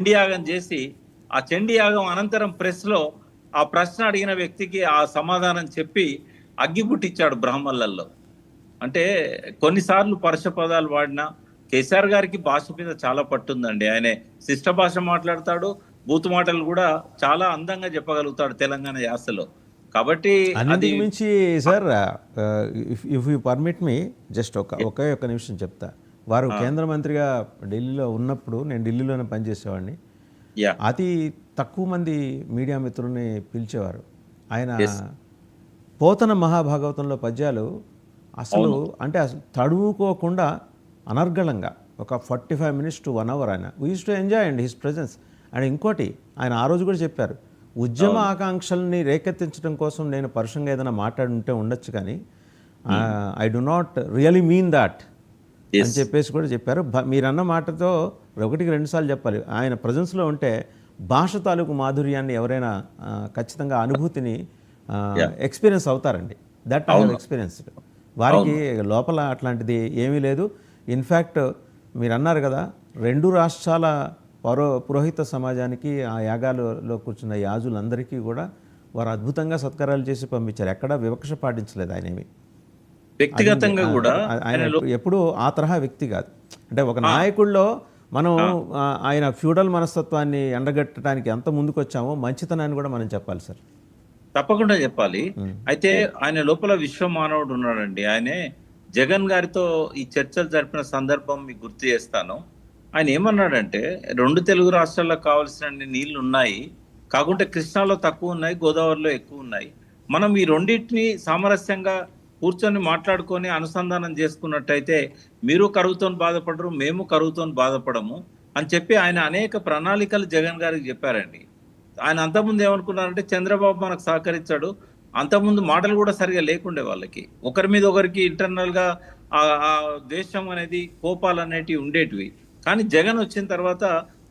చండీయాగం చేసి ఆ చండీయాగం అనంతరం ప్రెస్లో ఆ ప్రశ్న అడిగిన వ్యక్తికి ఆ సమాధానం చెప్పి అగ్గి పుట్టించాడు బ్రాహ్మణులలో. అంటే కొన్నిసార్లు పరుష పదాలు వాడినా కేసీఆర్ గారికి భాష మీద చాలా పట్టుందండి. ఆయన శిష్ట భాష మాట్లాడతాడు, బూతు మాటలు కూడా చాలా అందంగా చెప్పగలుగుతాడు తెలంగాణ యాసలో. కాబట్టి అది అన్నింటికి మించి sir, if you permit me just ఒకే ఒక్క నిమిషం చెప్తా. వారు కేంద్ర మంత్రిగా ఢిల్లీలో ఉన్నప్పుడు నేను ఢిల్లీలోనే పనిచేసేవాడిని. యా అతి తక్కువ మంది మీడియా మిత్రుల్ని పిలిచేవారు. ఆయన Yes. పోతన మహాభాగవతంలో పద్యాలు అసలు అంటే అసలు తడువుకోకుండా అనర్గళంగా ఒక 45 minutes to 1 hour ఆయన we use to enjoy and his presence. And ఇంకోటి ఆయన ఆ రోజు కూడా చెప్పారు, ఉద్యమ ఆకాంక్షల్ని రేకెత్తించడం కోసం నేను పరుషంగా ఏదైనా మాట్లాడుంటే ఉండొచ్చు, కానీ I do not really mean that అని చెప్పేసి కూడా చెప్పారు. మీరన్న మాటతో ఒకటికి 2 సార్లు చెప్పాలి. ఆయన ప్రజెన్స్లో ఉంటే భాష తాలూకు మాధుర్యాన్ని ఎవరైనా ఖచ్చితంగా అనుభూతిని ఎక్స్పీరియన్స్ అవుతారండి. That I have experienced. వారికి లోపల అట్లాంటిది ఏమీ లేదు. ఇన్ఫ్యాక్ట్ మీరు అన్నారు కదా, 2 రాష్ట్రాల పురోహిత సమాజానికి ఆ యాగాలలో కూర్చున్న యాజులందరికీ కూడా వారు అద్భుతంగా సత్కారాలు చేసి పంపించారు. ఎక్కడా వివక్ష పాటించలేదు ఆయన. ఏమి వ్యక్తిగతంగా కూడా ఆయన ఎప్పుడూ ఆ తరహా వ్యక్తి కాదు. అంటే ఒక నాయకుల్లో మనం ఆయన ఫ్యూడల్ మనస్తత్వాన్ని ఎండగట్టడానికి ఎంత ముందుకు వచ్చామో మంచితనాన్ని కూడా మనం చెప్పాలి సార్. తప్పకుండా చెప్పాలి. అయితే ఆయన లోపల విశ్వ మానవుడు ఉన్నాడండి. ఆయనే జగన్ గారితో ఈ చర్చలు జరిపిన సందర్భం మీకు గుర్తు చేస్తాను. ఆయన ఏమన్నాడంటే 2 తెలుగు రాష్ట్రాలకు కావాల్సిన నీళ్లు ఉన్నాయి, కాకుంటే కృష్ణాలో తక్కువ ఉన్నాయి, గోదావరిలో ఎక్కువ ఉన్నాయి. మనం ఈ రెండింటిని సామరస్యంగా కూర్చొని మాట్లాడుకొని అనుసంధానం చేసుకున్నట్టయితే మీరు కరువుతో బాధపడరు, మేము కరువుతో బాధపడము అని చెప్పి ఆయన అనేక ప్రణాళికలు జగన్ గారికి చెప్పారండి. ఆయన అంతకుముందు ఏమనుకున్నారంటే చంద్రబాబు మనకు సహకరించాడు, అంతకుముందు మాటలు కూడా సరిగా లేకుండే వాళ్ళకి, ఒకరి మీద ఒకరికి ఇంటర్నల్ గా ఆ ద్వేషం అనేది, కోపాలు అనేటివి ఉండేటివి. కానీ జగన్ వచ్చిన తర్వాత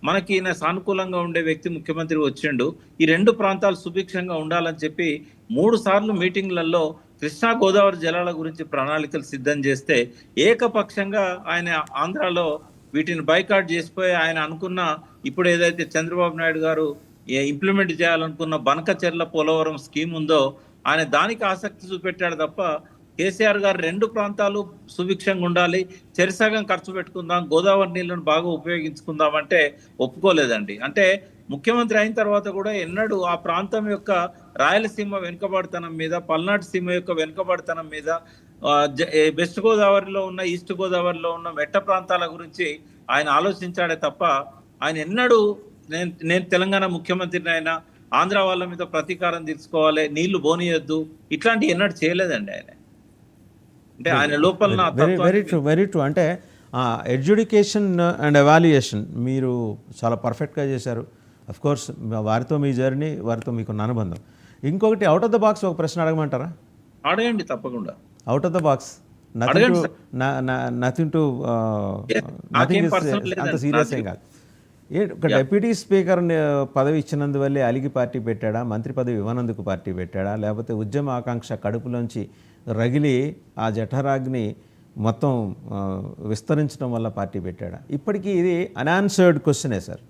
మనకి ఈయన సానుకూలంగా ఉండే వ్యక్తి ముఖ్యమంత్రి వచ్చిండు, ఈ 2 ప్రాంతాలు సుభిక్షంగా ఉండాలని చెప్పి 3 సార్లు మీటింగ్లలో కృష్ణా గోదావరి జలాల గురించి ప్రణాళికలు సిద్ధం చేస్తే ఏకపక్షంగా ఆయన ఆంధ్రాలో వీటిని బైకాట్ చేసిపోయి ఆయన అనుకున్న ఇప్పుడు ఏదైతే చంద్రబాబు నాయుడు గారు ఇంప్లిమెంట్ చేయాలనుకున్న బనకచెర్ల పోలవరం స్కీమ్ ఉందో ఆయన దానికి ఆసక్తి చూపెట్టాడు తప్ప కేసీఆర్ గారు 2 ప్రాంతాలు సుభిక్షంగా ఉండాలి, చెరిసగం ఖర్చు పెట్టుకుందాం, గోదావరి నీళ్లను బాగా ఉపయోగించుకుందాం అంటే ఒప్పుకోలేదండి. అంటే ముఖ్యమంత్రి అయిన తర్వాత కూడా ఎన్నడూ ఆ ప్రాంతం యొక్క రాయలసీమ వెనుకబడితనం మీద, పల్నాడు సీమ యొక్క వెనుకబడితనం మీద, వెస్ట్ గోదావరిలో ఉన్న, ఈస్ట్ గోదావరిలో ఉన్న మెట్ట ప్రాంతాల గురించి ఆయన ఆలోచించాడే తప్ప ఆయన ఎన్నడూ నేను తెలంగాణ ముఖ్యమంత్రిని అయినా ఆంధ్ర వాళ్ళ మీద ప్రతీకారం తీర్చుకోవాలి, నీళ్లు బోనియొద్దు, ఇట్లాంటి ఎన్నడూ చేయలేదండి ఆయన. అంటే ఆయన లోపల వెరీ ట్రూ. అంటే ఎడ్యుకేషన్ అండ్ ఎవాల్యుయేషన్ మీరు చాలా పర్ఫెక్ట్గా చేశారు. అఫ్ కోర్స్ వారితో మీ జర్నీ, వారితో మీకున్న అనుబంధం. ఇంకొకటి అవుట్ ఆఫ్ ద బాక్స్ ఒక ప్రశ్న అడగమంటారా? అడగండి, తప్పకుండా. Out of the box, nothing to అంత సీరియస్ ఏం కాదు. ఒక డిప్యూటీ స్పీకర్ పదవి ఇచ్చినందువల్లే అలిగి పార్టీ పెట్టాడా, మంత్రి పదవి ఇవ్వనందుకు పార్టీ పెట్టాడా, లేకపోతే ఉద్యమ ఆకాంక్ష కడుపులోంచి రగిలి ఆ జఠరాగ్ని మొత్తం విస్తరించడం వల్ల పార్టీ పెట్టాడా? ఇప్పటికీ ఇది అన్ఆన్సర్డ్ క్వశ్చనే సార్.